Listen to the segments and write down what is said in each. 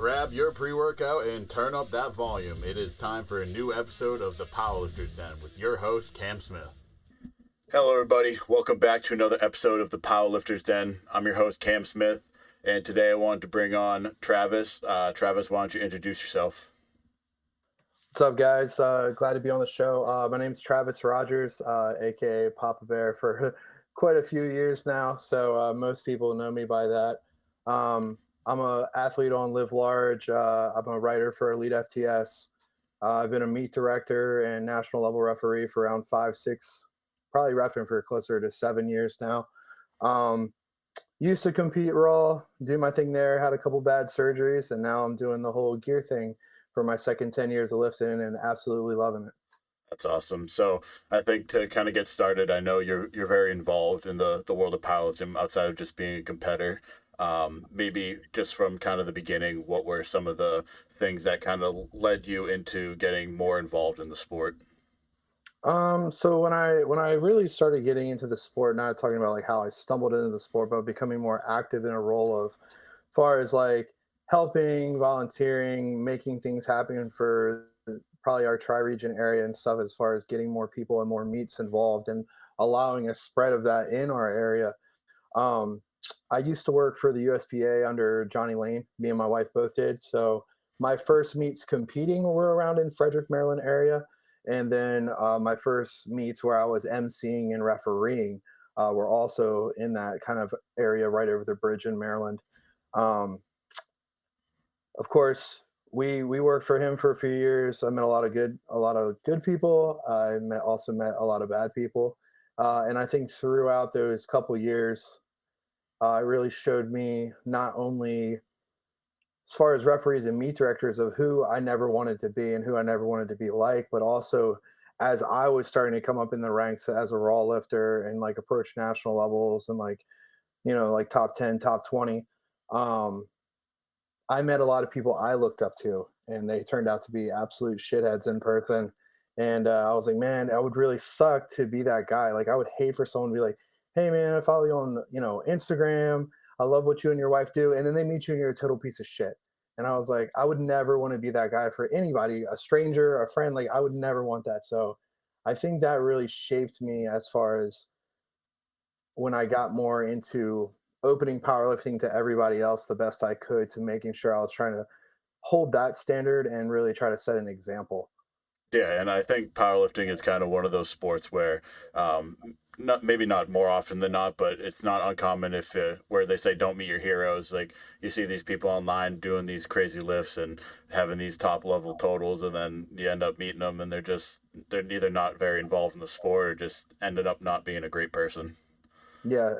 grab your pre-workout and turn up that volume. It is time for a new episode of the Powerlifter's Den with your host, Cam Smith. Hello, everybody. Welcome back to another episode of the Powerlifter's Den. I'm your host, Cam Smith, and today I wanted to bring on Travis. Travis, why don't you introduce yourself? What's up, guys? Glad to be on the show. My name is Travis Rogers, aka Papa Bear, for quite a few years now. So most people know me by that. I'm an athlete on Live Large. I'm a writer for Elite FTS. I've been a meet director and national level referee for around 5, 6, probably reffing for closer to 7 years now. Used to compete raw, do my thing there, had a couple bad surgeries, and now I'm doing the whole gear thing for my second 10 years of lifting and absolutely loving it. That's awesome. So I think to kind of get started, I know you're very involved in the world of powerlifting outside of just being a competitor. Maybe just from kind of the beginning, what were some of the things that kind of led you into getting more involved in the sport? So when I really started getting into the sport, not talking about like how I stumbled into the sport, but becoming more active in a role of far as like helping, volunteering, making things happen for probably our tri-region area and stuff, as far as getting more people and more meets involved and allowing a spread of that in our area. Um, I used to work for the USPA under Johnny Lane. Me and my wife both did. So my first meets competing were around in Frederick, Maryland area. And then my first meets where I was emceeing and refereeing were also in that kind of area right over the bridge in Maryland. Um, of course, we worked for him for a few years. I met a lot of good people. Also met a lot of bad people, and I think throughout those couple years, it really showed me not only as far as referees and meet directors of who I never wanted to be and who I never wanted to be like, but also as I was starting to come up in the ranks as a raw lifter and like approach national levels and like, like top 10, top 20. Um, I met a lot of people I looked up to, and they turned out to be absolute shitheads in person. And I was like, man, I would really suck to be that guy. Like, I would hate for someone to be like, hey, man, I follow you on, Instagram. I love what you and your wife do. And then they meet you and you're a total piece of shit. And I was like, I would never want to be that guy for anybody, a stranger, a friend. Like, I would never want that. So I think that really shaped me as far as when I got more into opening powerlifting to everybody else the best I could, to making sure I was trying to hold that standard and really try to set an example. Yeah, and I think powerlifting is kind of one of those sports where, not maybe not more often than not, but it's not uncommon if where they say don't meet your heroes. Like you see these people online doing these crazy lifts and having these top level totals, and then you end up meeting them, and they're either not very involved in the sport or just ended up not being a great person. Yeah,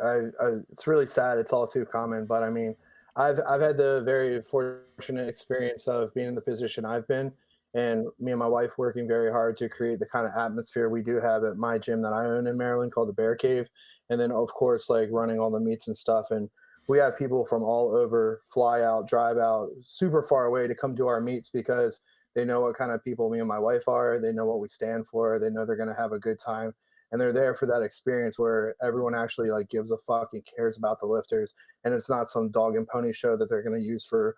it's really sad. It's all too common, but I mean, I've had the very fortunate experience of being in the position I've been, and me and my wife working very hard to create the kind of atmosphere we do have at my gym that I own in Maryland called the Bear Cave, and then of course like running all the meets and stuff. And we have people from all over fly out, drive out, super far away to come to our meets because they know what kind of people me and my wife are. They know what we stand for. They know they're going to have a good time, and they're there for that experience where everyone actually like gives a fuck and cares about the lifters, and it's not some dog and pony show that they're going to use for,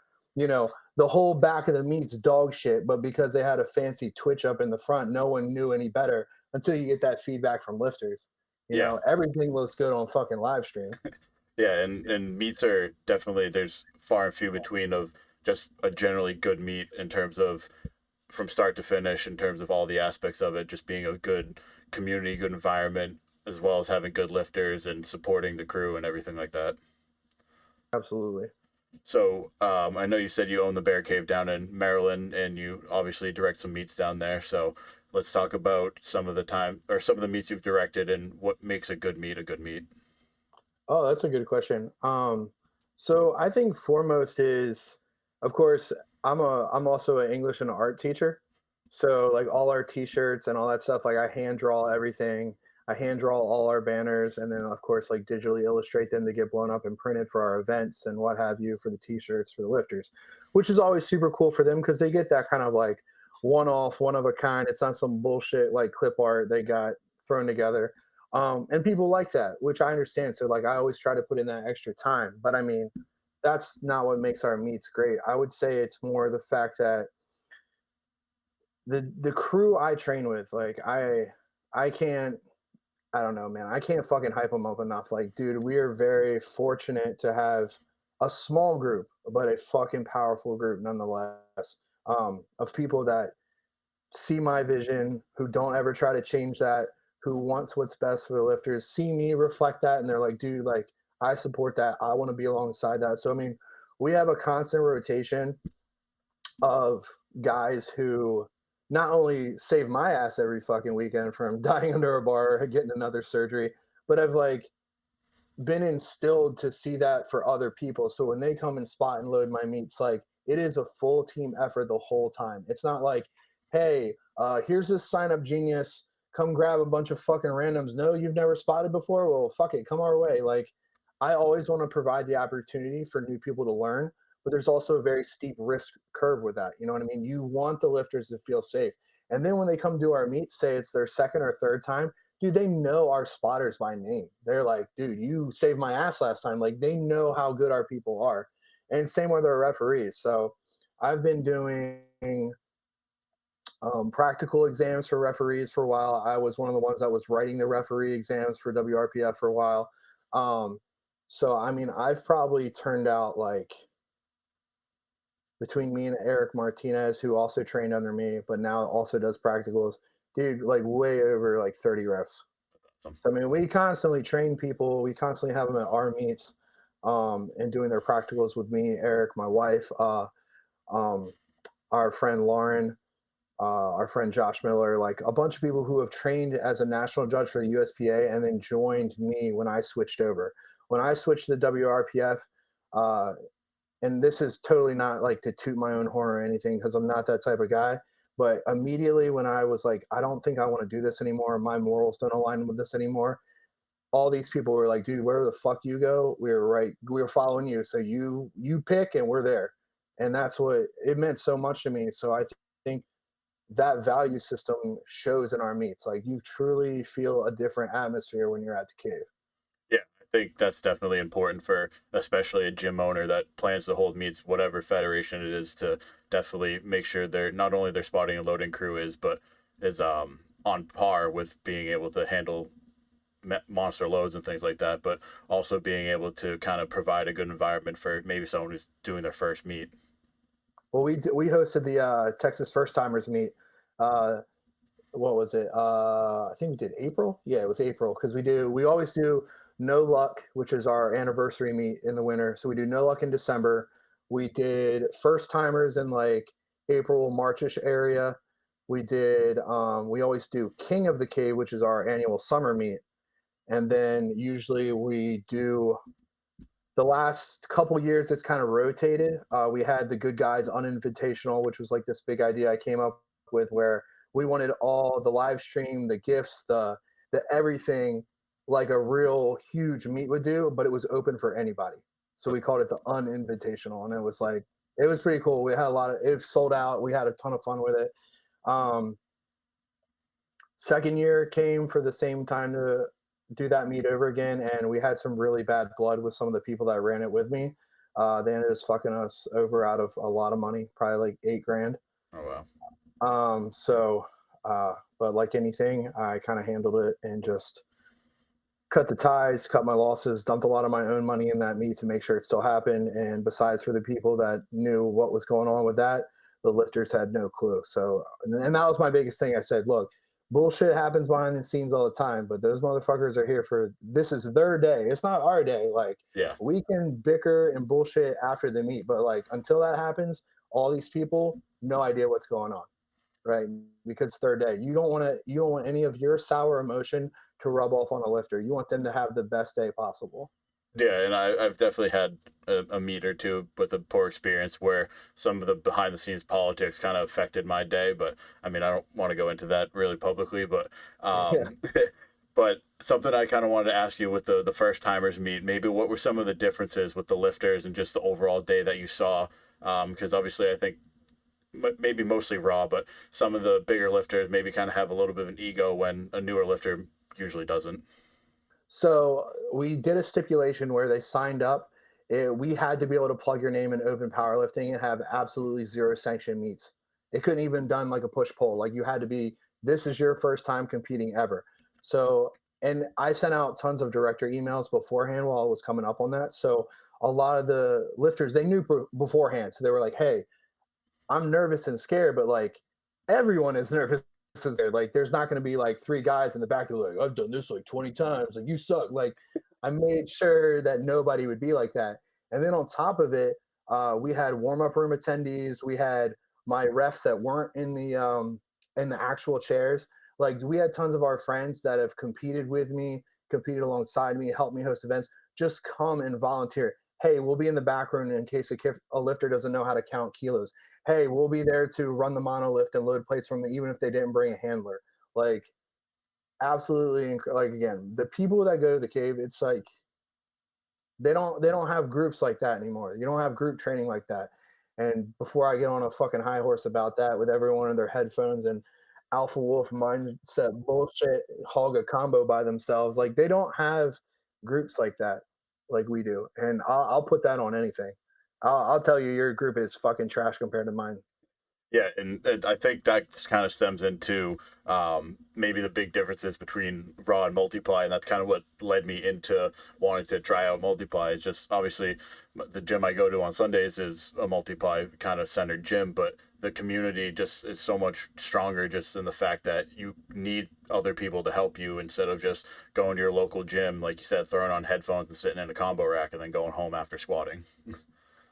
the whole back of the meat's dog shit, but because they had a fancy twitch up in the front, no one knew any better until you get that feedback from lifters. Yeah, Everything looks good on fucking live stream. yeah, and meats are definitely there's far and few between of just a generally good meat in terms of from start to finish in terms of all the aspects of it, just being a good community, good environment, as well as having good lifters and supporting the crew and everything like that. Absolutely. So I know you said you own the Bear Cave down in Maryland, and you obviously direct some meets down there. So let's talk about some of the time or some of the meets you've directed and what makes a good meet a good meet. Oh, that's a good question. So I think foremost is, of course, I'm also an English and art teacher. So like all our T-shirts and all that stuff, like I hand draw everything. I hand draw all our banners, and then of course like digitally illustrate them to get blown up and printed for our events and what have you for the T-shirts for the lifters, which is always super cool for them because they get that kind of like one-off, one of a kind. It's not some bullshit like clip art they got thrown together. And people like that, which I understand. So like I always try to put in that extra time. But I mean, that's not what makes our meets great. I would say it's more the fact that the crew I train with, like I can't I don't know, man. I can't fucking hype them up enough. Like, dude, we are very fortunate to have a small group, but a fucking powerful group nonetheless, of people that see my vision, who don't ever try to change that, who wants what's best for the lifters, see me reflect that, and they're like, dude, like I support that. I want to be alongside that. So I mean, we have a constant rotation of guys who not only save my ass every fucking weekend from dying under a bar or getting another surgery, but have like been instilled to see that for other people. So when they come and spot and load my meets, like it is a full team effort the whole time. It's not like, hey, here's this sign up genius. Come grab a bunch of fucking randoms. No, you've never spotted before. Well, fuck it, come our way. Like I always want to provide the opportunity for new people to learn, but there's also a very steep risk curve with that. You know what I mean? You want the lifters to feel safe. And then when they come do our meets, say it's their second or third time, dude, they know our spotters by name. They're like, dude, you saved my ass last time. Like they know how good our people are. And same with our referees. So I've been doing practical exams for referees for a while. I was one of the ones that was writing the referee exams for WRPF for a while. Um, so I mean, I've probably turned out like between me and Eric Martinez, who also trained under me, but now also does practicals, dude, like way over like 30 refs. Some, So I mean, we constantly train people. We constantly have them at our meets, and doing their practicals with me, Eric, my wife, um, our friend Lauren, our friend Josh Miller, like a bunch of people who have trained as a national judge for the USPA and then joined me when I switched over. When I switched to the WRPF, uh, and this is totally not like to toot my own horn or anything because I'm not that type of guy. But immediately when I was like, I don't think I want to do this anymore, my morals don't align with this anymore, all these people were like, dude, wherever the fuck you go, we were right, we were following you. So you pick and we're there. And that's what it meant so much to me. So I think that value system shows in our meets. Like you truly feel a different atmosphere when you're at the cave. yeah, I think that's definitely important for especially a gym owner that plans to hold meets, whatever federation it is, to definitely make sure they're not only their spotting and loading crew is, but is on par with being able to handle monster loads and things like that, but also being able to kind of provide a good environment for maybe someone who's doing their first meet. Well, we hosted the Texas First Timers meet. Uh, what was it? I think we did April. Yeah, it was April because we always do No Luck, which is our anniversary meet in the winter. So we do No Luck in December. We did First Timers in like April, Marchish area. We always do King of the Cave, which is our annual summer meet. And then usually we do the last couple years it's kind of rotated. We had the Good Guys Uninvitational, which was like this big idea I came up with where we wanted all the live stream, the gifts, the everything like a real huge meet would do, but it was open for anybody. So we called it the Uninvitational, and it was like it was pretty cool. We had a lot of it sold out. We had a ton of fun with it. Um, Second year came for the same time to do that meet over again, and we had some really bad blood with some of the people that ran it with me. They ended up fucking us over out of a lot of money, probably like 8 grand. Oh wow. But like anything, I kind of handled it and just cut the ties, cut my losses, dumped a lot of my own money in that meet to make sure it still happened. And besides, for the people that knew what was going on with that, the lifters had no clue. So, and that was my biggest thing. I said, look, bullshit happens behind the scenes all the time, but those motherfuckers are here for this is their day. It's not our day. Like Yeah. we can bicker and bullshit after the meet, but like until that happens, all these people, no idea what's going on, right? Because it's their day. You don't want any of your sour emotion to rub off on a lifter. You want them to have the best day possible. Yeah, and I've definitely had a meet or two with a poor experience where some of the behind the scenes politics kind of affected my day. But I mean, I don't want to go into that really publicly, but Yeah. but something I kind of wanted to ask you with the first timers meet, maybe what were some of the differences with the lifters and just the overall day that you saw? Because obviously, I think maybe mostly raw, but some of the bigger lifters maybe kind of have a little bit of an ego when a newer lifter usually doesn't. So we did a stipulation where they signed up we had to be able to plug your name in open powerlifting and have absolutely zero sanction meets. It couldn't even done like a push pull. Like you had to be, this is your first time competing ever. So, and I sent out tons of director emails beforehand while I was coming up on that. So a lot of the lifters, they knew beforehand. So they were like, hey, I'm nervous and scared, but like everyone is nervous and scared. Like there's not going to be like three guys in the back that are like, I've done this like 20 times. Like you suck. Like I made sure that nobody would be like that. And then on top of it, we had warm up room attendees. We had my refs that weren't in the actual chairs. Like we had tons of our friends that have competed with me, competed alongside me, helped me host events. Just come and volunteer. Hey, we'll be in the back room in case a lifter doesn't know how to count kilos. Hey, we'll be there to run the monolift and load plates from it, even if they didn't bring a handler. Like, absolutely, like again, the people that go to the cave, it's like they don't have groups like that anymore. You don't have group training like that. And before I get on a fucking high horse about that with everyone in their headphones and alpha wolf mindset bullshit hog a combo by themselves, like they don't have groups like that like we do. And I'll put that on anything. I'll tell you your group is fucking trash compared to mine. Yeah, and I think that kind of stems into maybe the big differences between raw and multiply, and that's kind of what led me into wanting to try out multiply. It's just obviously the gym I go to on Sundays is a multiply kind of centered gym, but the community just is so much stronger just in the fact that you need other people to help you instead of just going to your local gym, like you said, throwing on headphones and sitting in a combo rack and then going home after squatting.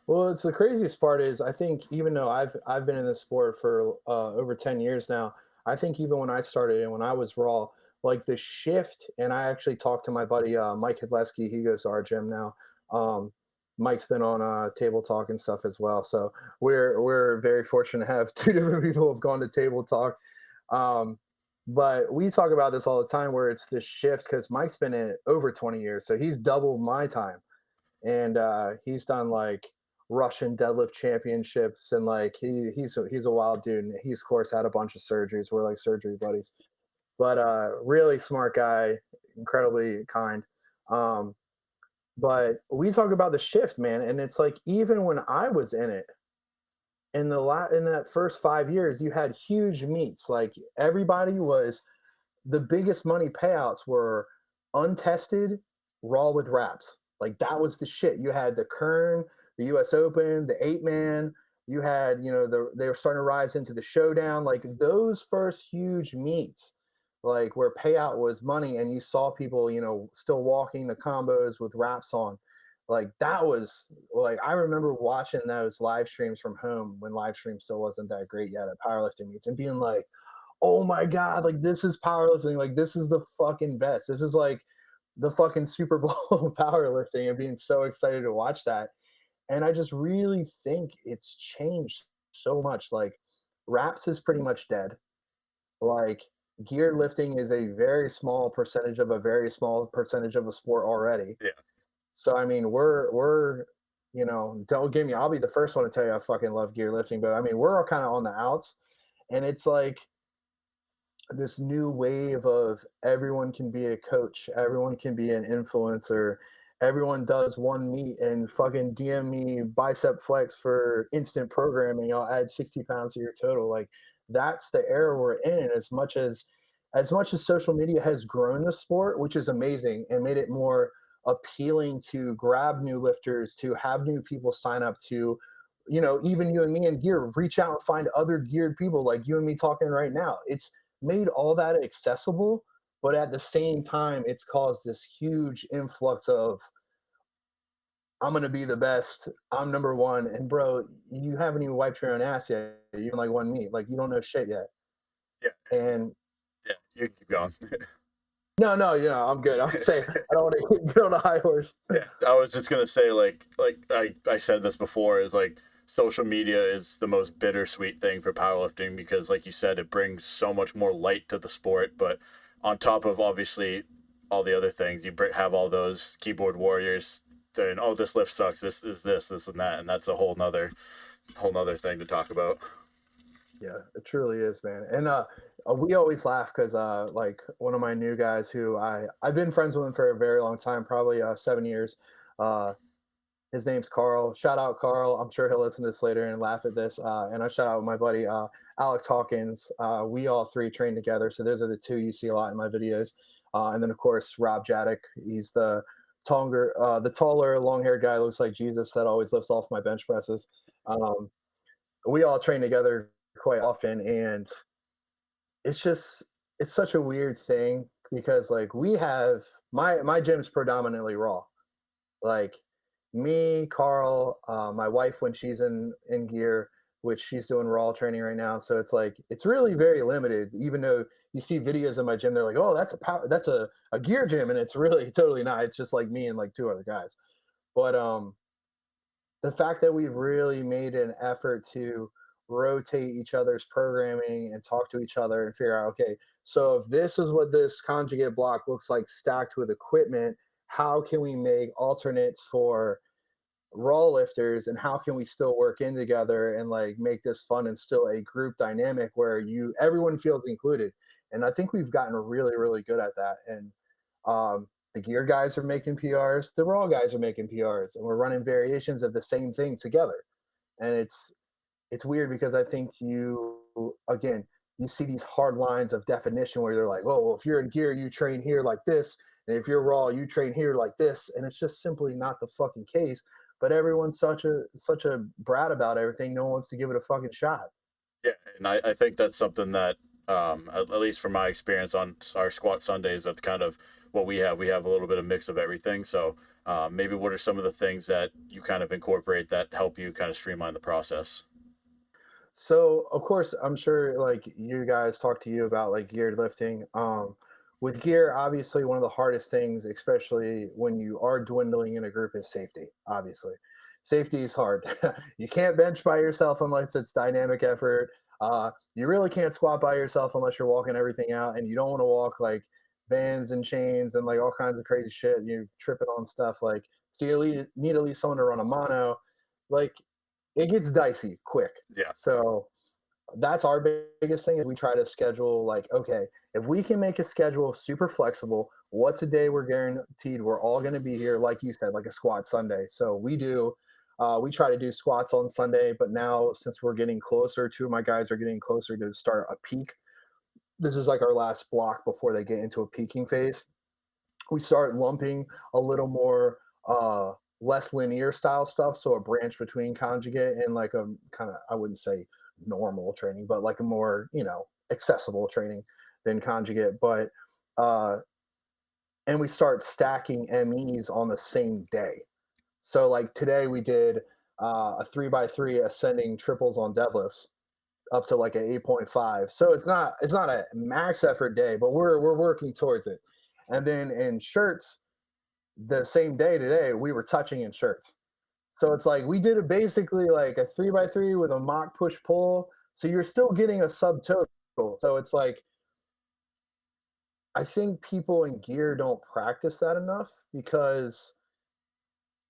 Well, it's the craziest part is I think even though I've been in this sport for over 10 years now, I think even when I started and when I was raw, like the shift, and I actually talked to my buddy Mike Hidleski, he goes to our gym now. Um, Mike's been on Table Talk and stuff as well, so we're very fortunate to have two different people who've gone to Table Talk. Um, but we talk about this all the time, where it's this shift because Mike's been in it over 20 years, so he's doubled my time and he's done like Russian deadlift championships and like he's a wild dude and he's of course had a bunch of surgeries. We're like surgery buddies, but really smart guy, incredibly kind. Um, but we talk about the shift, man, and it's like even when I was in it in that first 5 years, you had huge meets. Like everybody was the biggest money payouts were untested, raw with wraps. Like that was the shit. You had the Kern, the U.S. Open, the 8-man. You had, they were starting to rise into the showdown. Like those first huge meets, like where payout was money, and you saw people, still walking the combos with wraps on. Like that was like I remember watching those live streams from home when live stream still wasn't that great yet at powerlifting meets and being like, oh my god, like this is powerlifting, like this is the fucking best. This is like the fucking Super Bowl of powerlifting and being so excited to watch that. And I just really think it's changed so much. Like wraps is pretty much dead. Like gear lifting is a very small percentage of a very small percentage of a sport already. Yeah. So I mean, we're don't get me. I'll be the first one to tell you I fucking love gear lifting, but I mean, we're all kind of on the outs, and it's like this new wave of everyone can be a coach, everyone can be an influencer, everyone does one meet and fucking DM me bicep flex for instant programming. I'll add 60 pounds to your total. Like that's the era we're in. And as much as social media has grown the sport, which is amazing and made it more appealing to grab new lifters, to have new people sign up to, even you and me in gear, reach out and find other geared people like you and me talking right now. It's made all that accessible, but at the same time, it's caused this huge influx of I'm gonna be the best. I'm number one. And bro, you haven't even wiped your own ass yet. You like one meet. Like you don't know shit yet. Yeah. And Yeah. You keep going. no, no, I'm good. I'm saying I don't want to get on a high horse. Yeah, I was just gonna say, like I said this before, is like social media is the most bittersweet thing for powerlifting because, like you said, it brings so much more light to the sport. But on top of obviously all the other things, have all those keyboard warriors. Then, oh, this lift sucks. This is this and that, and that's a whole nother thing to talk about. Yeah, it truly is, man. And we always laugh because like one of my new guys who I've been friends with him for a very long time, probably 7 years. Uh, His name's Carl. Shout out Carl. I'm sure he'll listen to this later and laugh at this. And I shout out my buddy Alex Hawkins. We all three train together, so those are the two you see a lot in my videos. And then of course Rob Jadek. He's the taller, long-haired guy looks like Jesus that always lifts off my bench presses. Um, we all train together quite often, and it's just it's such a weird thing because like we have my gym's predominantly raw. Like me, Carl, my wife when she's in gear, which she's doing raw training right now. So it's like it's really very limited. Even though you see videos of my gym, they're like, "Oh, that's a gear gym," and it's really totally not. It's just like me and like two other guys. But the fact that we've really made an effort to rotate each other's programming and talk to each other and figure out, okay, so if this is what this conjugate block looks like stacked with equipment, how can we make alternates for raw lifters, and how can we still work in together and like make this fun and still a group dynamic where you everyone feels included. And I think we've gotten really really good at that. And the gear guys are making PRs, the raw guys are making PRs, and we're running variations of the same thing together. And it's weird because I think again you see these hard lines of definition where they're like, oh well, if you're in gear you train here like this, and if you're raw you train here like this, and it's just simply not the fucking case. But everyone's such a brat about everything. No one wants to give it a fucking shot. Yeah, and I think that's something that, at least from my experience on our squat Sundays, that's kind of what we have. We have a little bit of mix of everything. So maybe what are some of the things that you kind of incorporate that help you kind of streamline the process? So of course, I'm sure like you guys talk to you about like geared lifting. With gear, obviously one of the hardest things, especially when you are dwindling in a group, is safety. Obviously, safety is hard. You can't bench by yourself unless it's dynamic effort. You really can't squat by yourself unless you're walking everything out, and you don't want to walk like bands and chains and like all kinds of crazy shit. You're tripping on stuff like so you need at least someone to run a mono. Like it gets dicey quick. Yeah. So that's our biggest thing is we try to schedule like, okay, if we can make a schedule super flexible, what's a day we're guaranteed we're all going to be here, like you said, like a squat Sunday. So we try to do squats on Sunday, but now since we're getting closer, two of my guys are getting closer to start a peak. This is like our last block before they get into a peaking phase. We start lumping a little more less linear style stuff, so a branch between conjugate and like a kind of I wouldn't say normal training, but like a more accessible training than conjugate. But uh, and we start stacking MEs on the same day. So like today we did a 3x3 ascending triples on deadlifts up to like an 8.5. So it's not a max effort day, but we're working towards it. And then in shirts, the same day today, we were touching in shirts. So it's like we did it basically like a 3x3 with a mock push pull. So you're still getting a subtotal. So it's like I think people in gear don't practice that enough because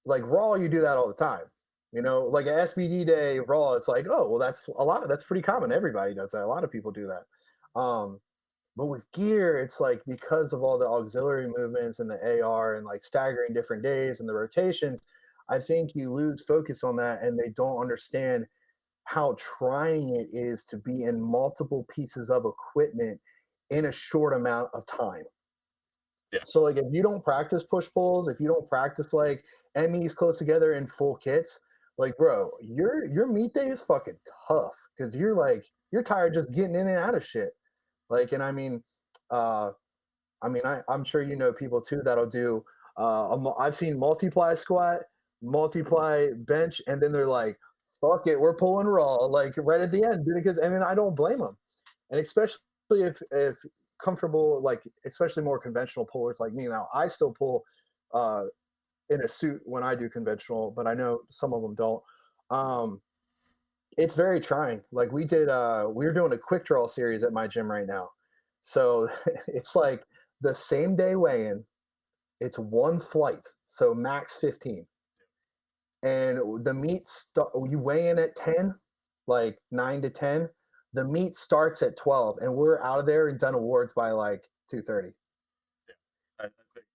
like raw, you do that all the time. Like a SBD day raw, it's like, oh well, that's pretty common. Everybody does that. A lot of people do that. But with gear, it's like because of all the auxiliary movements and the AR and like staggering different days and the rotations, I think you lose focus on that and they don't understand how trying it is to be in multiple pieces of equipment in a short amount of time. Yeah. So like if you don't practice push pulls, if you don't practice like MEs close together in full kits, like bro, your meet day is fucking tough because you're tired just getting in and out of shit. Like, and uh, I'm sure people too that'll do. I've seen multiply squat, multiply bench, and then they're like, "Fuck it, we're pulling raw." Like right at the end, because I mean, I don't blame them, and especially if comfortable, like especially more conventional pullers like me. Now, I still pull uh, in a suit when I do conventional, but I know some of them don't. Um, it's very trying. Like we're doing a quick draw series at my gym right now. So it's like the same day weigh-in, it's one flight, so max 15. And you weigh in at 10, like 9 to 10. The meet starts at 12 and we're out of there and done awards by like 2:30. I think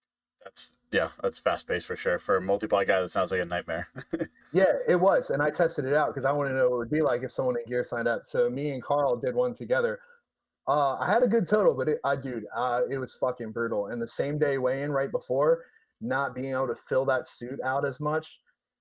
that's Yeah, that's fast paced for sure. For a multiply guy, that sounds like a nightmare. Yeah, it was, and I tested it out because I wanted to know what it would be like if someone in gear signed up. So me and Carl did one together. I had a good total, but it was fucking brutal. And the same day weigh-in right before, not being able to fill that suit out as much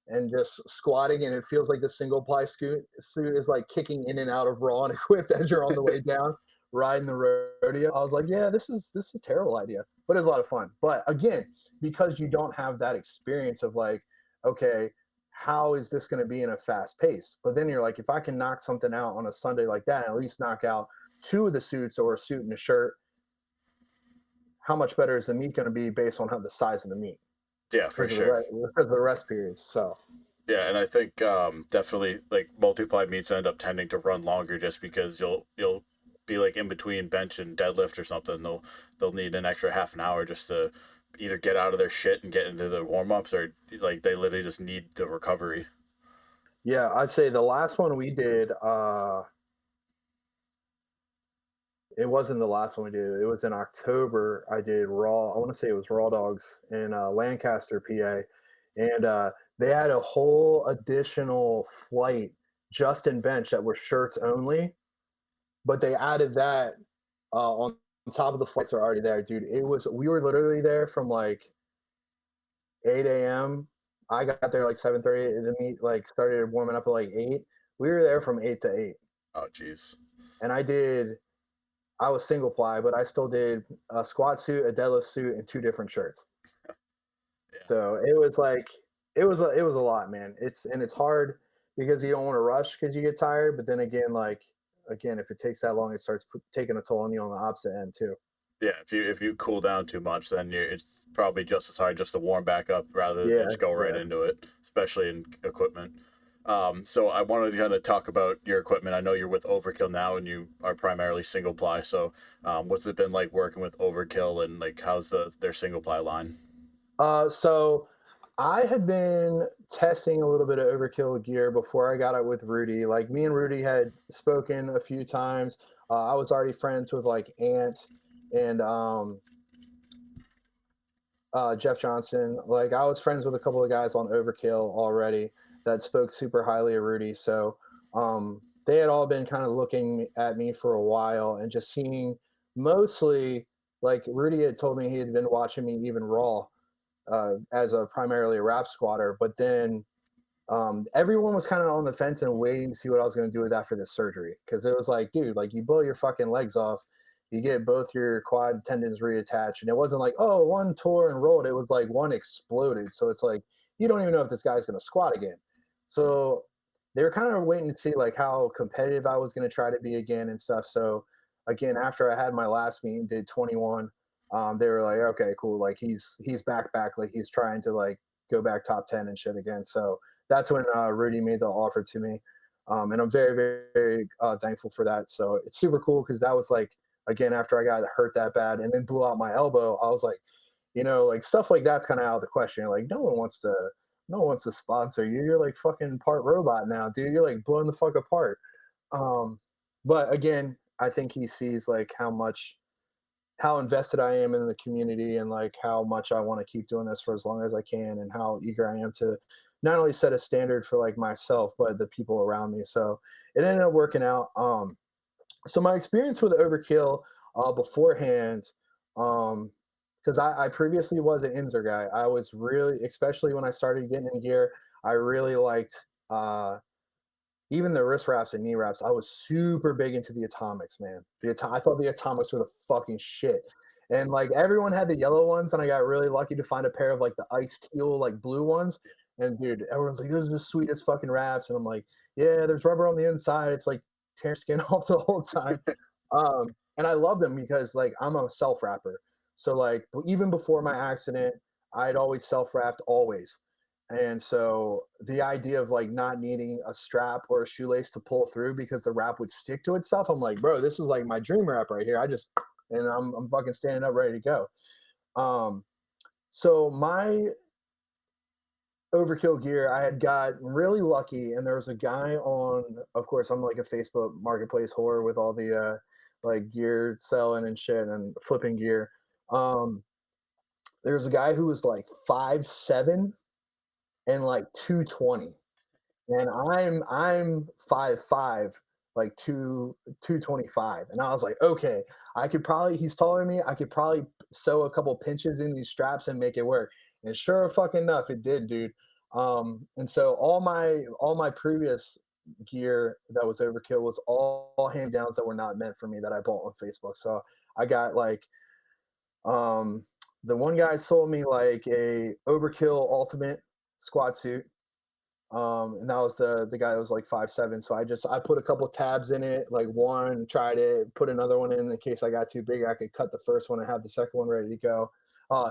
and just squatting, and it feels like the single ply suit is like kicking in and out of raw and equipped as you're on the way down, riding the rodeo. I was like, yeah, this is a terrible idea, but it's a lot of fun. But again, because you don't have that experience of like, okay, how is this going to be in a fast pace? But then you're like, if I can knock something out on a Sunday like that, and at least knock out two of the suits or a suit and a shirt, how much better is the meat going to be based on how the size of the meat Yeah, for sure. because of the rest periods? So Yeah, and I think definitely like multiply meets end up tending to run longer just because you'll be like in between bench and deadlift or something. They'll need an extra half an hour just to either get out of their shit and get into the warm ups, or like they literally just need the recovery. yeah, I'd say the last one we did, it wasn't the last one we did. It was in October. I did raw. I want to say it was Raw Dogs in Lancaster, PA, and they had a whole additional flight just in bench that were shirts only, but they added that on top of the flights are already there, dude. We were literally there from like 8 a.m. I got there like 7:30. The meet like started warming up at like 8. We were there from 8 to 8, Oh, jeez. and I was single ply, but I still did a squat suit, a deadlift suit, and two different shirts. Yeah. So it was like it was a lot, man. It's hard because you don't want to rush because you get tired, but then again, like again, if it takes that long, it starts taking a toll on you on the opposite end too. Yeah, if you cool down too much, then it's probably just as hard just to warm back up rather than Yeah, just go right yeah. into it, especially in equipment. So I wanted to kind of talk about your equipment. I know you're with Overkill now, and you are primarily single ply. So, what's it been like working with Overkill, and like how's their single ply line? So I had been testing a little bit of overkill gear before I got it with Rudy. Like me and Rudy had spoken a few times. I was already friends with like Ant and Jeff Johnson. Like I was friends with a couple of guys on Overkill already that spoke super highly of Rudy. So they had all been kind of looking at me for a while and just seeing mostly like Rudy had told me he had been watching me even raw as a primarily a rap squatter, but then everyone was kind of on the fence and waiting to see what I was going to do with after this surgery because it was like, dude, like you blow your fucking legs off, you get both your quad tendons reattached, and it wasn't like oh one tore and rolled, it was like one exploded. So it's like you don't even know if this guy's going to squat again. So they were kind of waiting to see like how competitive I was going to try to be again and stuff. So again, after I had my last meet and did 21, they were like, okay, cool, like he's back, like he's trying to like go back top 10 and shit again. So that's when Rudy made the offer to me. And I'm very, very, very thankful for that. So it's super cool because that was like, again, after I got hurt that bad and then blew out my elbow, I was like, like stuff like that's kind of out of the question. Like, no one wants to sponsor you. You're like fucking part robot now, dude. You're like blowing the fuck apart. Um, but again, I think he sees like how invested I am in the community and like how much I want to keep doing this for as long as I can and how eager I am to not only set a standard for like myself but the people around me. So it ended up working out. So my experience with Overkill beforehand, because I previously was an Inzer guy. I was really, especially when I started getting in gear, I really liked even the wrist wraps and knee wraps. I was super big into the atomics, man. I thought the atomics were the fucking shit. And like everyone had the yellow ones, and I got really lucky to find a pair of like the ice teal, like blue ones. And dude, everyone's like, "Those are the sweetest fucking wraps," and I'm like, "Yeah, there's rubber on the inside. It's like tear skin off the whole time." And I love them because like I'm a self wrapper. So like even before my accident, I'd always self wrapped always. And so the idea of like not needing a strap or a shoelace to pull through because the wrap would stick to itself, I'm like, bro, this is like my dream wrap right here. And I'm fucking standing up ready to go. Um, so my overkill gear, I had got really lucky, and there was a guy on. Of course, I'm like a Facebook marketplace whore with all the like gear selling and shit and flipping gear. Um, There's a guy who was like 5'7" and like 220. And I'm 5'5", like 225. And I was like, okay, I could probably he's taller than me. I could probably sew a couple pinches in these straps and make it work. And sure fucking enough, it did, dude. And so all my previous gear that was overkill was all hand downs that were not meant for me that I bought on Facebook. So I got like um the one guy sold me like a overkill ultimate squat suit, and that was the guy that was like 5'7". So I put a couple tabs in it, like one, tried it, put another one in case I got too big. I could cut the first one and have the second one ready to go. Uh,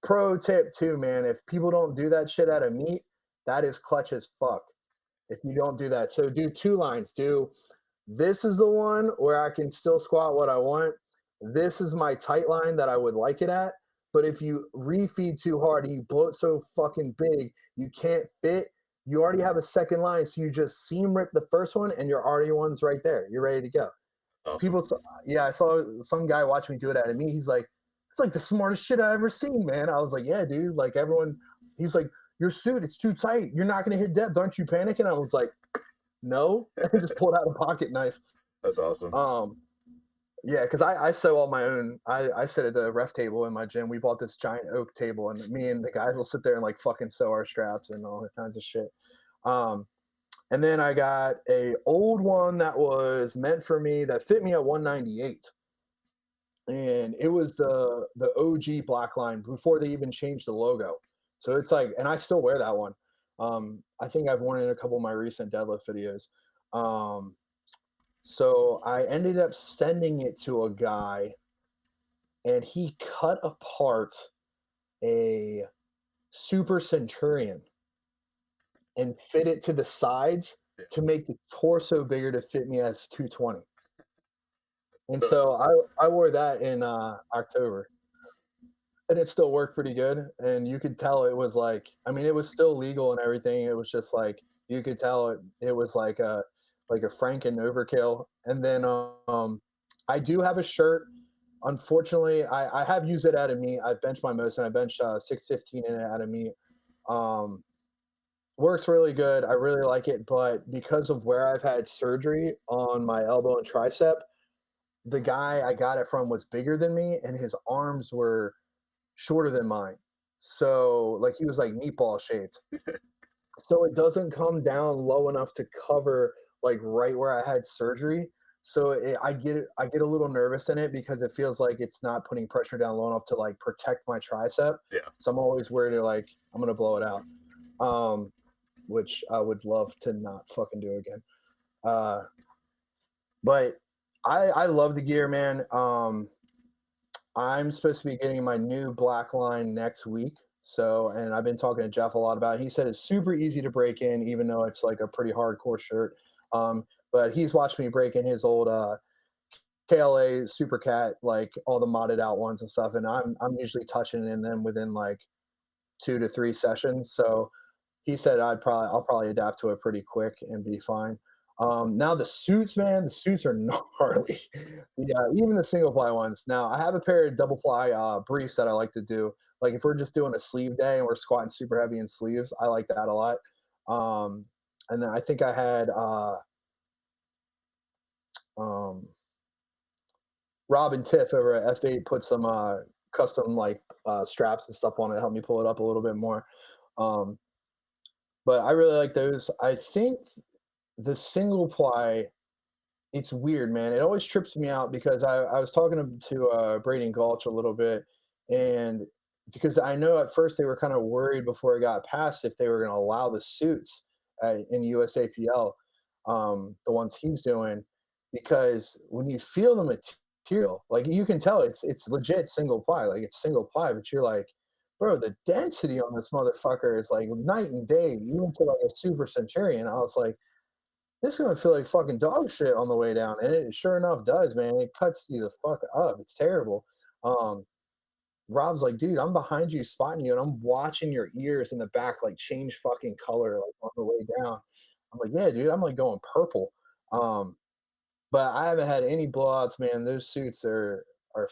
Pro tip too, man. If people don't do that shit out of meat, that is clutch as fuck. If you don't do that, so do two lines. Do this is the one where I can still squat what I want. This is my tight line that I would like it at. But if you refeed too hard and you blow it so fucking big, you can't fit. You already have a second line, so you just seam rip the first one, and your already one's right there. You're ready to go. Awesome. People, yeah, I saw some guy watch me do it out of me. He's like, it's like the smartest shit I ever seen, man. I was like, yeah, dude. Like everyone, he's like, your suit, it's too tight. You're not gonna hit depth. Aren't you panicking? I was like, no. And just pulled out a pocket knife. That's awesome. Um, yeah, because I sew all my own. I sit at the ref table in my gym. We bought this giant oak table, and me and the guys will sit there and like fucking sew our straps and all kinds of shit. Um, and then I got a old one that was meant for me that fit me at 198, and it was the OG black line before they even changed the logo. So it's like, and I still wear that one. I think I've worn it in a couple of my recent deadlift videos. Um, so I ended up sending it to a guy, and he cut apart a Super Centurion and fit it to the sides Yeah. to make the torso bigger to fit me as 220. And So, so I wore that in October, and it still worked pretty good. And you could tell it was like, I mean, it was still legal and everything. It was just like you could tell it was like a Franken overkill. And then I do have a shirt. Unfortunately, I have used it out of meat. I've benched my most, and I benched 615 in it out of meat. Um, Works really good. I really like it, but because of where I've had surgery on my elbow and tricep, the guy I got it from was bigger than me, and his arms were shorter than mine. So, like, he was like meatball shaped. So it doesn't come down low enough to cover like right where I had surgery. So I get a little nervous in it because it feels like it's not putting pressure down low enough to like protect my tricep. yeah. So I'm always worried like I'm gonna blow it out. Um, which I would love to not fucking do again. Uh, but I love the gear, man. I'm supposed to be getting my new black line next week. So, and I've been talking to Jeff a lot about it. He said it's super easy to break in, even though it's like a pretty hardcore shirt. But he's watched me break in his old KLA Super Cat, like all the modded out ones and stuff. And I'm usually touching in them within like 2 to 3 sessions. So he said I'll probably adapt to it pretty quick and be fine. Now the suits, man, the suits are gnarly. Yeah, even the single ply ones. Now I have a pair of double ply briefs that I like to do. Like if we're just doing a sleeve day and we're squatting super heavy in sleeves, I like that a lot. Um, and then I think I had um, Rob and Tiff over at F8 put some custom like straps and stuff on it, help me pull it up a little bit more. Um, but I really like those. I think the single ply, it's weird, man. It always trips me out because I was talking to Braden Gulch a little bit, and because I know at first they were kind of worried before it got passed if they were going to allow the suits in USAPL, the ones he's doing, because when you feel the material, like you can tell it's legit single ply, like it's single ply, but you're like, bro, the density on this motherfucker is like night and day, even to like a Super Centurion. I was like, this is gonna feel like fucking dog shit on the way down, and it sure enough does, man. It cuts you the fuck up. It's terrible. Um, Rob's like, dude, I'm behind you, spotting you, and I'm watching your ears in the back like change fucking color like on the way down. I'm like, yeah, dude, I'm like going purple. Um, but I haven't had any blowouts, man. Those suits are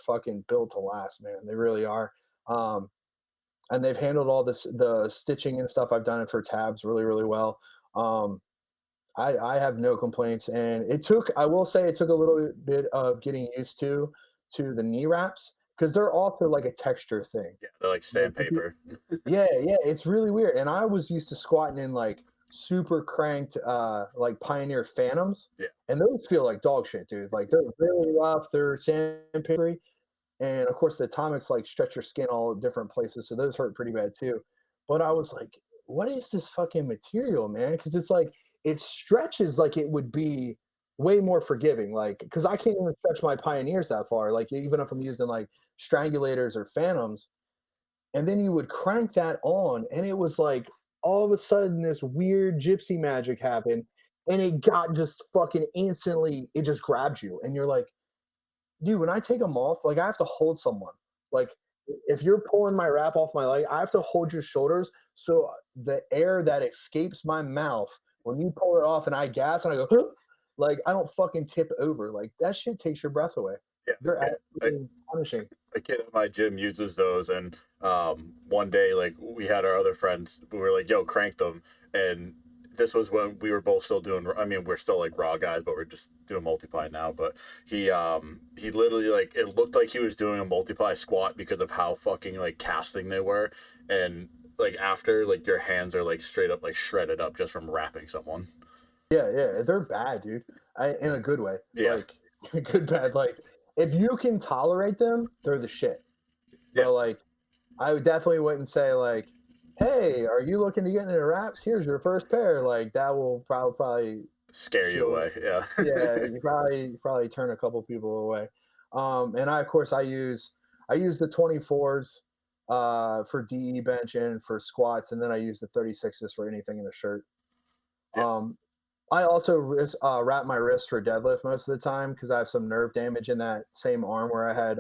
fucking built to last, man. They really are. Um, and they've handled all this the stitching and stuff. I've done it for tabs really, really well. Um, I have no complaints, and it took I will say it took a little bit of getting used to the knee wraps because they're also like a texture thing. Yeah, they're like Like if you, sandpaper. yeah, yeah, it's really weird. And I was used to squatting in like super cranked like Pioneer Phantoms, Yeah, and those feel like dog shit, dude. Like they're really rough, they're sandpapery, and of course the atomics like stretch your skin all different places, so those hurt pretty bad too. But I was like, what is this fucking material, man? Because it's like it stretches like it would be way more forgiving. Like, because I can't even stretch my pioneers that far. Like, even if I'm using like strangulators or phantoms, and then you would crank that on, and it was like all of a sudden this weird gypsy magic happened, and it got just fucking instantly, it just grabbed you, and you're like, dude, when I take them off, like I have to hold someone. Like if you're pulling my wrap off my leg, I have to hold your shoulders so the air that escapes my mouth when you pull it off and I gas and I go, "Huh," like I don't fucking tip over. Like that shit takes your breath away. yeah. They're A, absolutely punishing. a kid at my gym uses those, and one day, like we had our other friends, we were like, "Yo, crank them," and this was when we were both still doing. I mean, we're still like raw guys, but we're just doing multiply now. But he literally like it looked like he was doing a multiply squat because of how fucking like casting they were, and like after like your hands are like straight up like shredded up just from wrapping someone. Yeah, yeah, they're bad, dude. In a good way. Yeah, Like good bad. Like if you can tolerate them, they're the shit. yeah, But like I would definitely wouldn't say like, "Hey, are you looking to get into wraps? Here's your first pair." Like that will probably scare you she'll away. Yeah, yeah, you probably turn a couple people away. And I of course I use the 24s for DE bench and for squats, and then I use the 36s for anything in a shirt. yeah, Um, I also wrap my wrist for deadlift most of the time because I have some nerve damage in that same arm where I had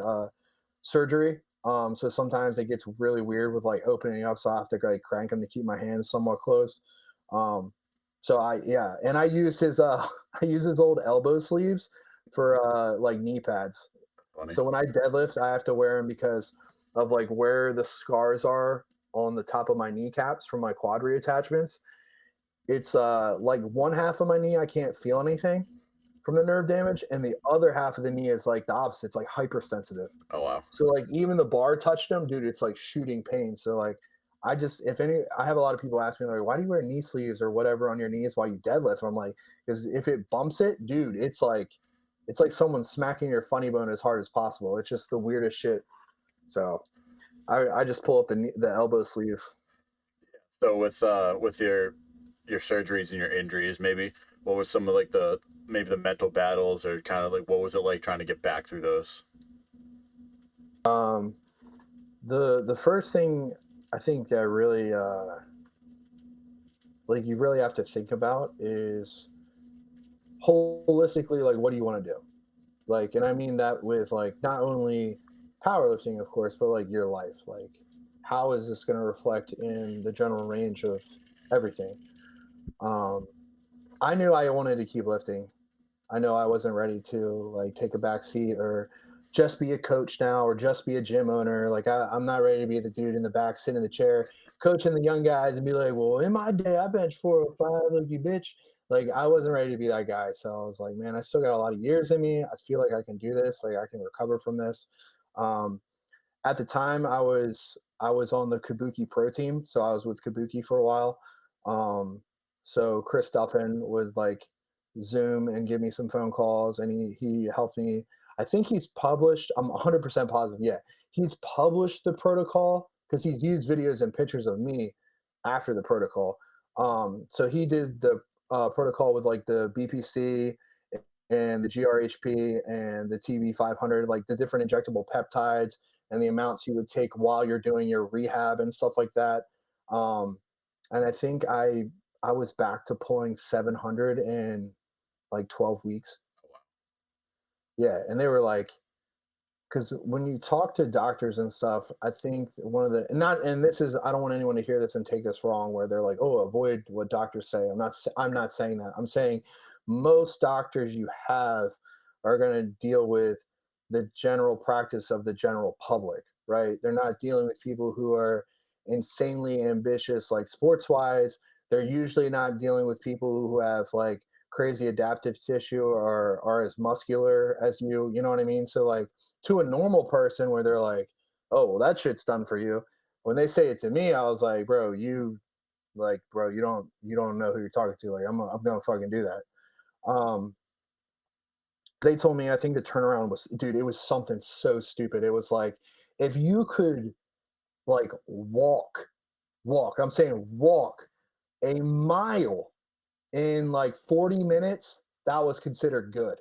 surgery. So sometimes it gets really weird with like opening up, so I have to like crank them to keep my hands somewhat closed. Um, so I yeah, and I use his I use his old elbow sleeves for like knee pads. funny. So when I deadlift, I have to wear them because of like where the scars are on the top of my kneecaps from my quad reattachments. It's like one half of my knee I can't feel anything from the nerve damage, and the other half of the knee is like the opposite. It's like hypersensitive. Oh wow. So like even the bar touched them, dude, it's like shooting pain. So like I just if any I have a lot of people ask me like, why do you wear knee sleeves or whatever on your knees while you deadlift? I'm like, because if it bumps it, dude, it's like someone smacking your funny bone as hard as possible. It's just the weirdest shit. So I just pull up the elbow sleeves. So with your surgeries and your injuries, maybe what was some of like the maybe the mental battles or kind of like what was it like trying to get back through those? Um the first thing I think that really like you really have to think about is holistically like what do you want to do, like, and I mean that with like not only powerlifting of course but like your life, like how is this going to reflect in the general range of everything. um I knew I wanted to keep lifting. I know I wasn't ready to like take a back seat or just be a coach now or just be a gym owner. Like I'm not ready to be the dude in the back sitting in the chair coaching the young guys and be like, well, in my day I benched 405, like you bitch. Like I wasn't ready to be that guy. So I was like, man, I still got a lot of years in me. I feel like I can do this. Like I can recover from this. Um, at the time I was on the Kabuki Pro team, so I was with Kabuki for a while. So Chris Duffin would like Zoom and give me some phone calls, and he helped me. I think he's published. I'm 100% positive. Yeah, he's published the protocol because he's used videos and pictures of me after the protocol. So he did the protocol with like the BPC and the GRHP and the TB500, like the different injectable peptides and the amounts you would take while you're doing your rehab and stuff like that. Um, and I think I was back to pulling 700 in like 12 weeks. Yeah, and they were like, because when you talk to doctors and stuff, I think one of the and not and this is I don't want anyone to hear this and take this wrong, where they're like, oh, avoid what doctors say. I'm not saying that. I'm saying most doctors you have are going to deal with the general practice of the general public. right? They're not dealing with people who are insanely ambitious, like sports wise. They're usually not dealing with people who have like crazy adaptive tissue or are as muscular as you. You know what I mean? So like to a normal person, where they're like, "Oh, well, that shit's done for you." When they say it to me, I was like, "Bro, you don't know who you're talking to. Like, I'm gonna fucking do that." Um, they told me, I think the turnaround was, dude, it was something so stupid. It was like, if you could like walk, I'm saying walk a mile in like 40 minutes, that was considered good.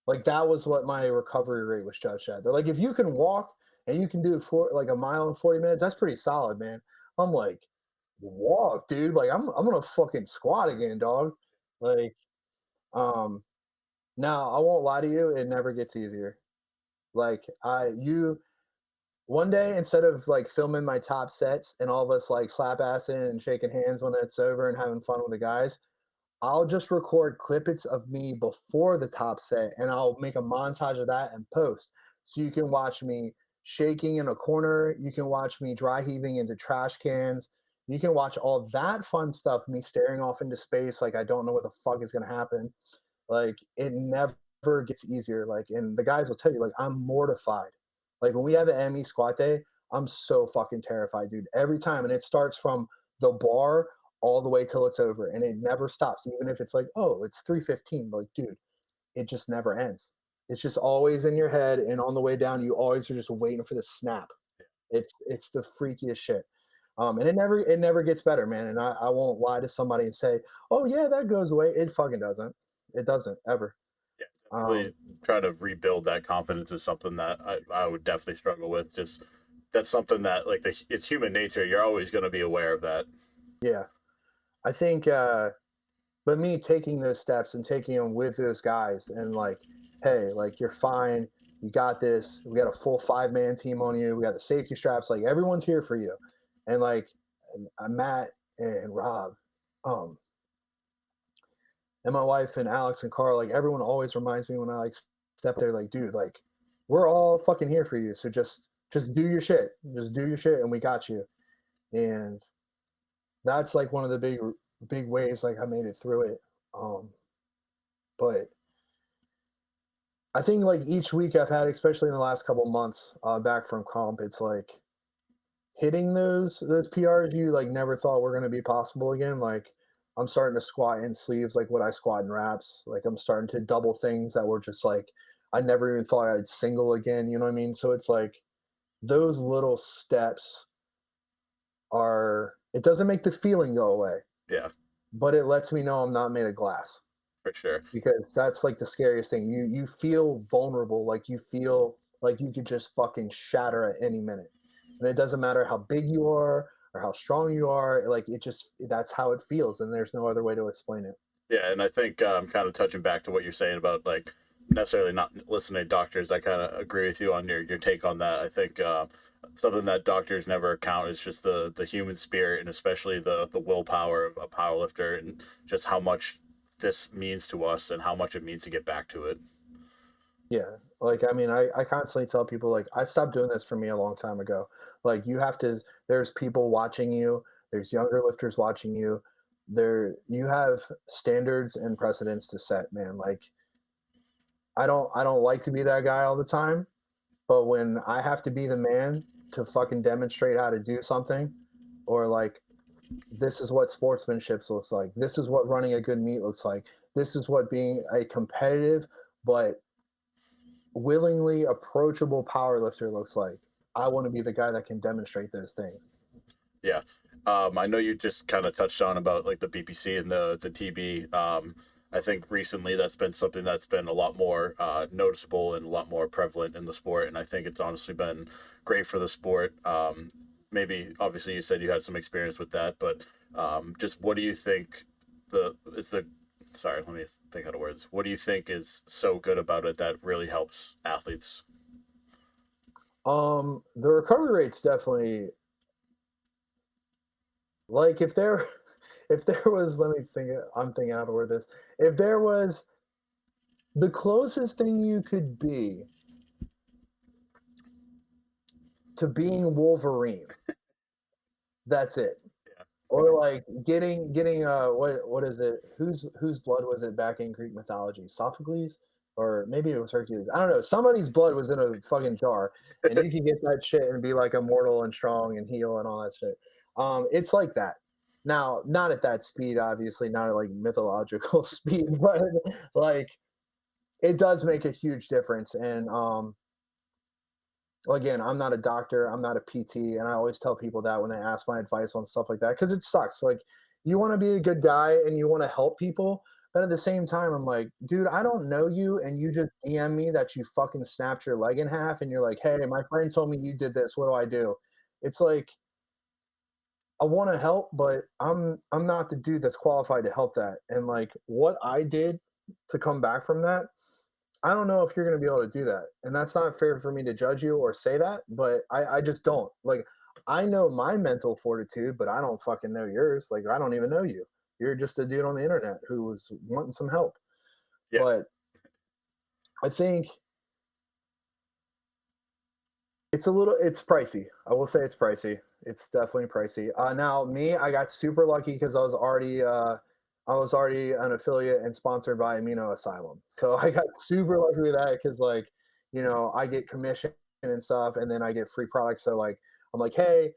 Like that was what my recovery rate was judged at. They're like, if you can walk and you can do it for like a mile in 40 minutes, that's pretty solid, man. I'm like, walk, dude. Like I'm gonna fucking squat again, dog. Like, um, now I won't lie to you, it never gets easier. Like I you one day, instead of like filming my top sets and all of us like slap assing and shaking hands when it's over and having fun with the guys, I'll just record clippets of me before the top set and I'll make a montage of that and post. So you can watch me shaking in a corner, you can watch me dry heaving into trash cans, you can watch all that fun stuff, me staring off into space like I don't know what the fuck is going to happen. Like it never gets easier. Like, and the guys will tell you, like, I'm mortified. Like when we have an ME squat day, I'm so fucking terrified, dude. Every time, and it starts from the bar all the way till it's over, and it never stops. Even if it's like, oh, it's 3:15, like, dude, it just never ends. It's just always in your head, and on the way down, you always are just waiting for the snap. It's the freakiest shit. And it never gets better, man. And I won't lie to somebody and say, oh yeah, that goes away. It fucking doesn't. It doesn't ever. Yeah, Um, definitely trying to rebuild that confidence is something that I would definitely struggle with. Just that's something that like it's human nature. You're always going to be aware of that. yeah, I think. But me taking those steps and taking them with those guys and like, hey, like you're fine. You got this. We got a full 5-man team on you. We got the safety straps. Like everyone's here for you. And like Matt and Rob, um, and my wife and Alex and Carl, like everyone always reminds me when I like step there, like, dude, like we're all fucking here for you. So just do your shit. Just do your shit and we got you. And that's like one of the big ways like I made it through it. Um, but I think like each week I've had, especially in the last couple months, back from comp, it's like hitting those PRs you like never thought were going to be possible again. Like I'm starting to squat in sleeves like what I squat in wraps. Like I'm starting to double things that were just like I never even thought I'd single again. You know what I mean? So it's like those little steps are. It doesn't make the feeling go away, Yeah, but it lets me know I'm not made of glass. for sure. Because that's like the scariest thing. You feel vulnerable, like you feel like you could just fucking shatter at any minute. And it doesn't matter how big you are or how strong you are, like it just that's how it feels and there's no other way to explain it. Yeah, and I think kind of touching back to what you're saying about like necessarily not listening to doctors, I kind of agree with you on your take on that. I think something that doctors never account is just the human spirit and especially the willpower of a powerlifter and just how much this means to us and how much it means to get back to it. Yeah. Like I mean, I constantly tell people like I stopped doing this for me a long time ago. Like you have to there's people watching you, there's younger lifters watching you. You have standards and precedents to set, man. Like I don't like to be that guy all the time, but when I have to be the man to fucking demonstrate how to do something, or like this is what sportsmanship looks like, this is what running a good meet looks like, this is what being a competitive but willingly approachable power lifter looks like. I want to be the guy that can demonstrate those things. Yeah. I know you just kind of touched on about like the BPC and the TB. I think recently that's been something that's been a lot more noticeable and a lot more prevalent in the sport, and I think it's honestly been great for the sport. Maybe obviously you said you had some experience with that, but just what do you think the is the sorry, let me think out of words. What do you think is so good about it that really helps athletes? The recovery rate's definitely like if there if there was let me think I'm thinking out of word this. If there was the closest thing you could be to being Wolverine. That's it. Yeah. Or like getting what is it? Whose blood was it back in Greek mythology? Sophocles? Or maybe it was Hercules. I don't know. Somebody's blood was in a fucking jar, and you can get that shit and be like immortal and strong and heal and all that shit. It's like that. Now, not at that speed, obviously, not at like mythological speed, but like it does make a huge difference. And well, again, I'm not a doctor, I'm not a PT, and I always tell people that when they ask my advice on stuff like that because it sucks. Like, you want to be a good guy and you want to help people, but at the same time, I'm like, dude, I don't know you, and you just DM me that you fucking snapped your leg in half, and you're like, hey, my friend told me you did this. What do I do? It's like I want to help, but I'm not the dude that's qualified to help that. And like what I did to come back from that, I don't know if you're going to be able to do that. And that's not fair for me to judge you or say that, but I just don't. Like, I know my mental fortitude, but I don't fucking know yours. Like, I don't even know you. You're just a dude on the internet who was wanting some help. Yeah. But I think it's pricey. I will say it's pricey. It's definitely pricey. Now me, I got super lucky because I was already an affiliate and sponsored by Amino Asylum. So I got super lucky with that because like, I get commission and stuff, and then I get free products. So like, I'm like, hey,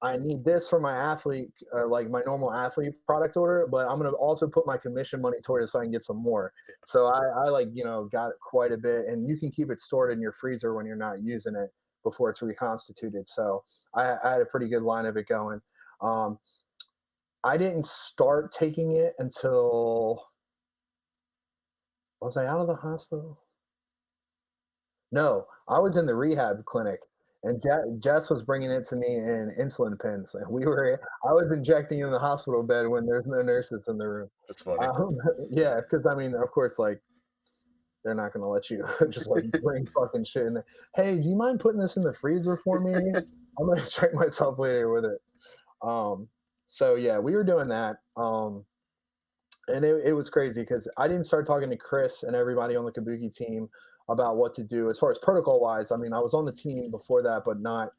I need this for my athlete, like my normal athlete product order, but I'm gonna also put my commission money toward it so I can get some more. So I like got quite a bit, and you can keep it stored in your freezer when you're not using it before it's reconstituted. So I had a pretty good line of it going. Um, I didn't start taking it until was I out of the hospital? No, I was in the rehab clinic, and Jess was bringing it to me in insulin pens, and I was injecting in the hospital bed when there's no nurses in the room. That's funny. Um, yeah, because I mean, of course, like they're not gonna let you just like bring fucking shit in there. Hey, do you mind putting this in the freezer for me? I'm gonna check myself later with it. Um, so yeah, we were doing that. And it was crazy because I didn't start talking to Chris and everybody on the Kabuki team about what to do as far as protocol wise. I mean, I was on the team before that, but not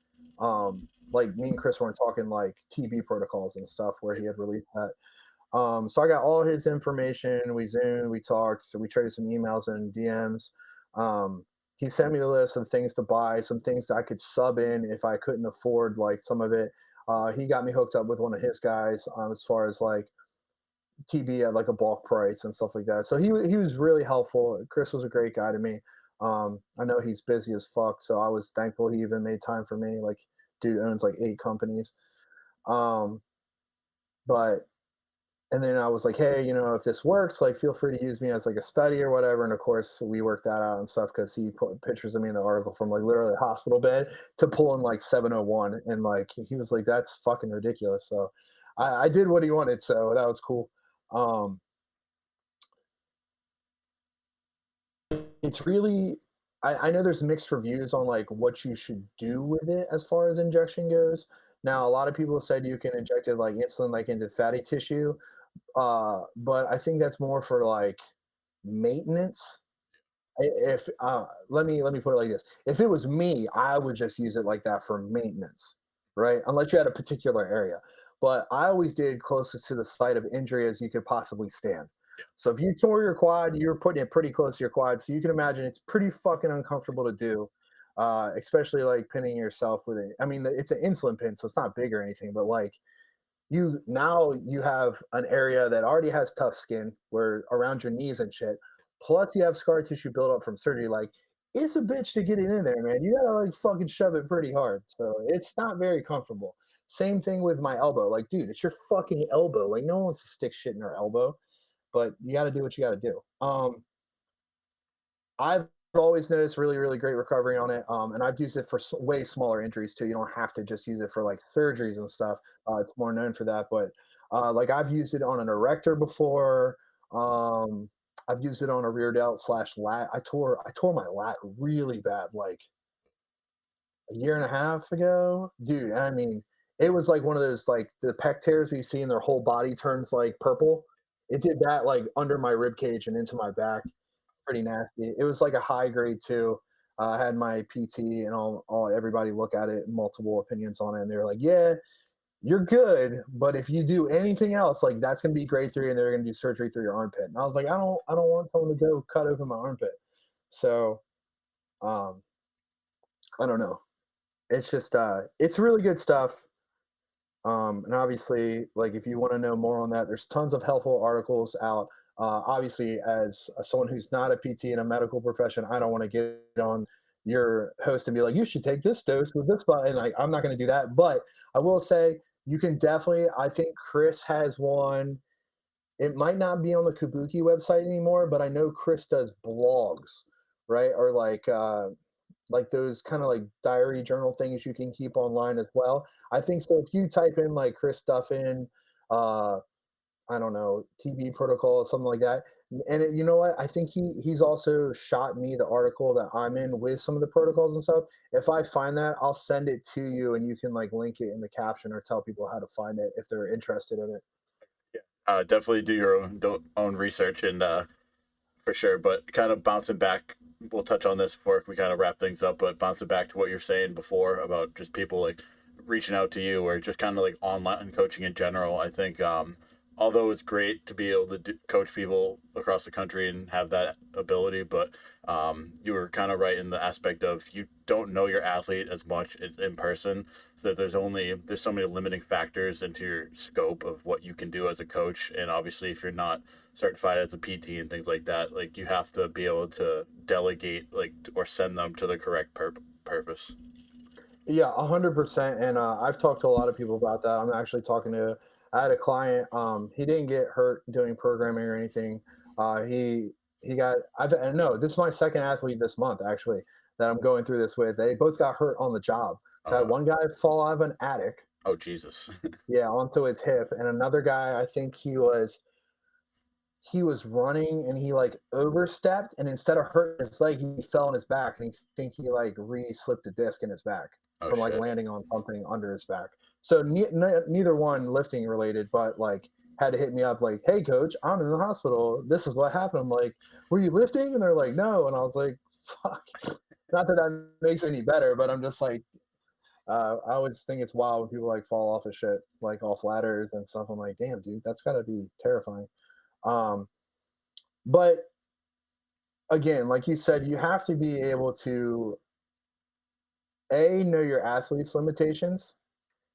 like me and Chris weren't talking like TB protocols and stuff where he had released that. So I got all his information. We zoomed, we talked, so we traded some emails and DMs. He sent me the list of things to buy, some things that I could sub in if I couldn't afford like some of it. He got me hooked up with one of his guys as far as like TB at like a bulk price and stuff like that. So he was really helpful. Chris was a great guy to me. I know he's busy as fuck, so I was thankful he even made time for me. Like, dude owns like 8 companies. Um, but and then I was like, hey, if this works, like, feel free to use me as like a study or whatever. And of course, we worked that out and stuff because he put pictures of me in the article from like literally a hospital bed to pulling like 701, and like he was like, that's fucking ridiculous. So I did what he wanted, so that was cool. Um, it's really, I know there's mixed reviews on like what you should do with it as far as injection goes. Now, a lot of people said you can inject it like insulin, like into fatty tissue, but I think that's more for like maintenance. If let me put it like this: if it was me, I would just use it like that for maintenance, right? Unless you had a particular area. But I always did closest to the site of injury as you could possibly stand. Yeah. So if you tore your quad, you're putting it pretty close to your quad. So you can imagine it's pretty fucking uncomfortable to do, especially like pinning yourself with it. I mean, it's an insulin pin, so it's not big or anything, but like you have an area that already has tough skin where around your knees and shit. Plus you have scar tissue built up from surgery. Like, it's a bitch to get it in there, man. You gotta like fucking shove it pretty hard. So it's not very comfortable. Same thing with my elbow. Like, dude, it's your fucking elbow. Like, no one wants to stick shit in their elbow, but you gotta do what you gotta do. I've always noticed really, really great recovery on it. And I've used it for way smaller injuries too. You don't have to just use it for like surgeries and stuff. It's more known for that. But like I've used it on an erector before. Um, I've used it on a rear delt slash lat. I tore my lat really bad, like a year and a half ago, dude. I mean, it was like one of those like the pec tears we see, and their whole body turns like purple. It did that like under my rib cage and into my back, pretty nasty. It was like a high grade too. I had my PT and all everybody look at it, multiple opinions on it, and they're like, "Yeah, you're good, but if you do anything else, like that's gonna be grade 3, and they're gonna do surgery through your armpit." And I was like, I don't want someone to go cut open my armpit. So, um, I don't know. It's just, it's really good stuff. And obviously, like if you want to know more on that, there's tons of helpful articles out. Obviously, as someone who's not a PT in a medical profession, I don't want to get on your host and be like, you should take this dose with this, and like I'm not going to do that. But I will say you can definitely. I think Chris has one. It might not be on the Kabuki website anymore, but I know Chris does blogs, right? Or like those kind of like diary journal things you can keep online as well. I think so. If you type in like Chris stuff in, uh, I don't know, TB protocol or something like that, and you know what? I think he's also shot me the article that I'm in with some of the protocols and stuff. If I find that, I'll send it to you, and you can like link it in the caption or tell people how to find it if they're interested in it. Yeah. Definitely do your own research and for sure. But kind of bouncing back, we'll touch on this before we kind of wrap things up. But bouncing back to what you're saying before about just people like reaching out to you or just kind of like online coaching in general, I think although it's great to be able to coach people across the country and have that ability, but you were kind of right in the aspect of you don't know your athlete as much in person, so that there's so many limiting factors into your scope of what you can do as a coach, and obviously if you're not certified as a PT and things like that, like you have to be able to delegate like or send them to the correct purpose. Yeah, 100%. And I've talked to a lot of people about that. I'm actually talking to. I had a client. He didn't get hurt doing programming or anything. He got. I've no. This is my second athlete this month actually that I'm going through this with. They both got hurt on the job. So I had Uh, one guy fall out of an attic, oh Jesus. yeah, onto his hip, and another guy. I think he was running and he like overstepped, and instead of hurting his leg, he fell on his back, and he think he like re-slipped a disc in his back Oh from like shit. landing on something under his back. So neither one lifting related, but like had to hit me up like, "Hey coach, I'm in the hospital. This is what happened." I'm like, "Were you lifting?" And they're like, "No." And I was like, "Fuck." Not that that makes it any better, but I'm just like, I always think it's wild when people like fall off of shit, like off ladders and stuff. I'm like, damn, dude, that's gotta be terrifying. Um, but again, like you said, you have to be able to know your athlete's limitations,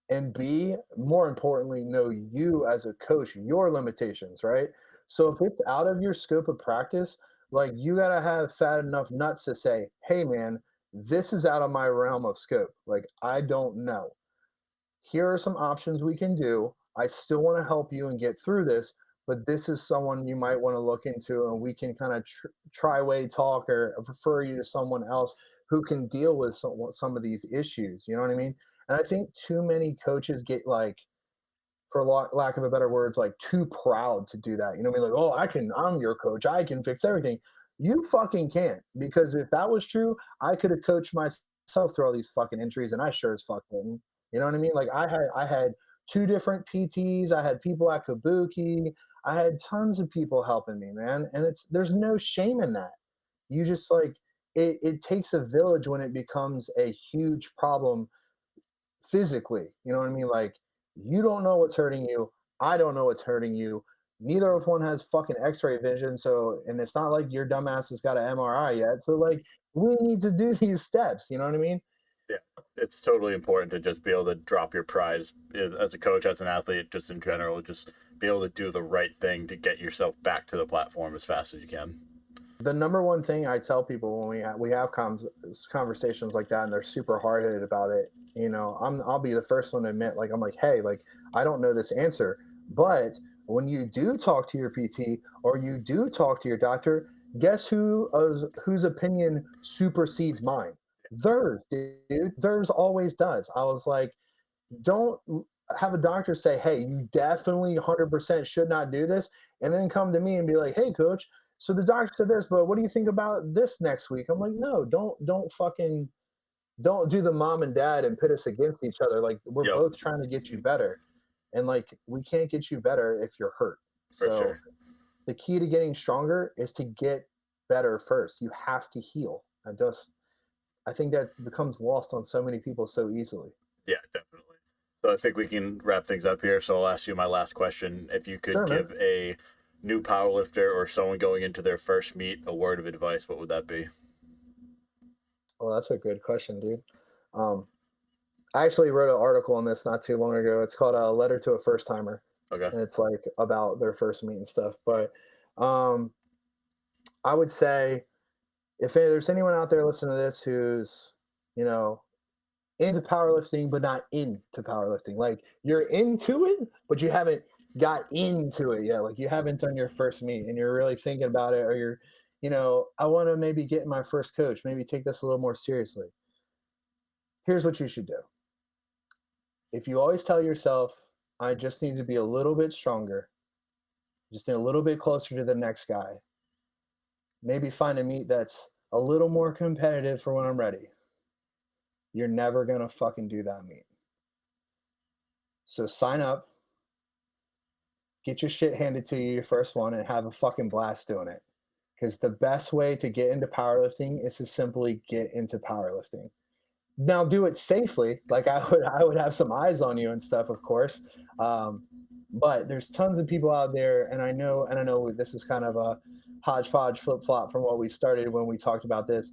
and B, more importantly, know you as a coach, your limitations, right? So if it's out of your scope of practice, like you gotta have fat enough nuts to say, hey man, this is out of my realm of scope. Like I don't know. Here are some options we can do. I still want to help you and get through this, but this is someone you might want to look into, and we can kind of try way talk or refer you to someone else who can deal with some of these issues. You know what I mean? And I think too many coaches get like, for lack of a better words, like too proud to do that. You know what I mean? Like, oh, I'm your coach. I can fix everything. You fucking can't. Because if that was true, I could have coached myself through all these fucking injuries, and I sure as fuck didn't. You know what I mean? Like I had two different PTs. I had people at Kabuki. I had tons of people helping me, man. And there's no shame in that. You just like it takes a village when it becomes a huge problem physically. You know what I mean? Like, you don't know what's hurting you. I don't know what's hurting you. Neither of one has fucking X-ray vision. So, and it's not like your dumbass has got an MRI yet. So, like, we need to do these steps. You know what I mean? Yeah, it's totally important to just be able to drop your pride as a coach, as an athlete, just in general, just be able to do the right thing to get yourself back to the platform as fast as you can. The number one thing I tell people when we have conversations like that, and they're super hard headed about it, I'll be the first one to admit, like, I'm like, hey, like, I don't know this answer, but when you do talk to your PT or you do talk to your doctor, guess whose opinion supersedes mine? Theirs, dude. Theirs always does. I was like, don't have a doctor say, hey, you definitely 100% should not do this, and then come to me and be like, hey coach, so the doctor said this, but what do you think about this next week? I'm like, no, don't do the mom and dad and pit us against each other. Like, we're Yep, both trying to get you better, and like we can't get you better if you're hurt. for So sure. the key to getting stronger is to get better first. You have to heal. I just I think that becomes lost on so many people so easily. Yeah, definitely. So I think we can wrap things up here. So I'll ask you my last question. If you could Sure, man. give a new powerlifter or someone going into their first meet a word of advice, what would that be? Well, that's a good question, dude. Um, I actually wrote an article on this not too long ago. It's called "A Letter to a First Timer," Okay. and it's like about their first meet and stuff. But um, I would say if there's anyone out there listening to this who's, you know, into powerlifting but not into powerlifting, like you're into it but you haven't got into it yet, like you haven't done your first meet and you're really thinking about it, or you're, I want to maybe get my first coach, maybe take this a little more seriously. Here's what you should do. If you always tell yourself, I just need to be a little bit stronger, just need a little bit closer to the next guy, maybe find a meet that's a little more competitive for when I'm ready, you're never gonna fucking do that meet. So sign up, get your shit handed to you your first one, and have a fucking blast doing it. Because the best way to get into powerlifting is to simply get into powerlifting. Now do it safely. Like I would have some eyes on you and stuff, of course. Um, but there's tons of people out there, and I know this is kind of a hodgepodge flip flop from what we started when we talked about this.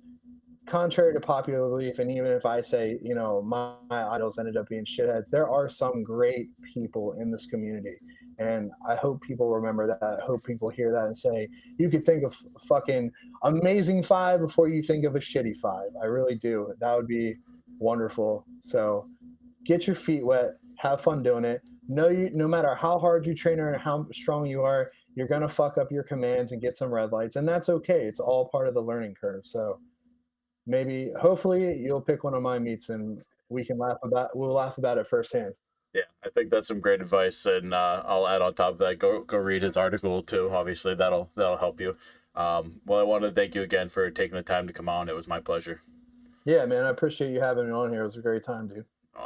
Contrary to popular belief, and even if I say, my idols ended up being shitheads, there are some great people in this community. And I hope people remember that. I hope people hear that and say, you could think of fucking amazing five before you think of a shitty five. I really do. That would be wonderful. So get your feet wet, have fun doing it. No matter how hard you train or how strong you are, you're gonna fuck up your commands and get some red lights. And that's okay. It's all part of the learning curve. So maybe hopefully you'll pick one of my meets and we'll laugh about it firsthand. Yeah, I think that's some great advice, and I'll add on top of that, go read his article too. Obviously, that'll help you. Well, I want to thank you again for taking the time to come on. It was my pleasure. Yeah, man, I appreciate you having me on here. It was a great time, dude.